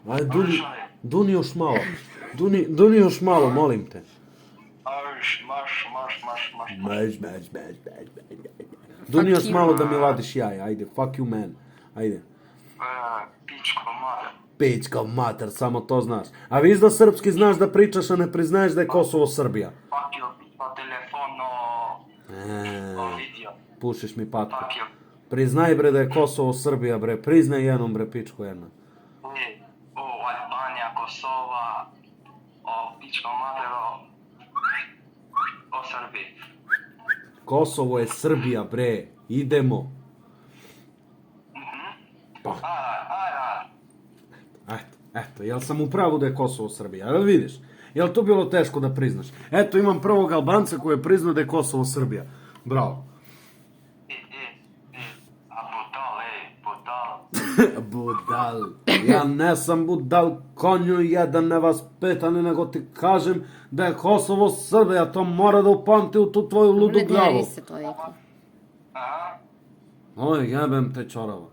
Ajde, duni još malo. Duni još malo, molim te. Duni još malo da mi vadiš jaja, ajde, fuck you man, ajde. Pičko mater, samo to znaš. A viš da srpski znaš da pričaš, a ne priznaješ da je Kosovo Srbija. Pušiš mi patku. Priznaj bre da je Kosovo Srbija bre, priznaj jednom bre pičko jedna. Albanija, Kosova, pičko matero, o Srbiji. Kosovo je Srbija bre, idemo. Eto, jel sam u pravu da je Kosovo Srbija, jel vidiš? Jel to bilo teško da priznaš? Eto, imam prvog Albanca koji je priznao da je Kosovo Srbija. Bravo. Budal. Ja ne sam budal, konju jedan nevaspetani, nego ti kažem da je Kosovo Srbija, to mora da upamti u tu tvoju ludu glavu. Ne deri se toliko. Oj, jebem te čorava.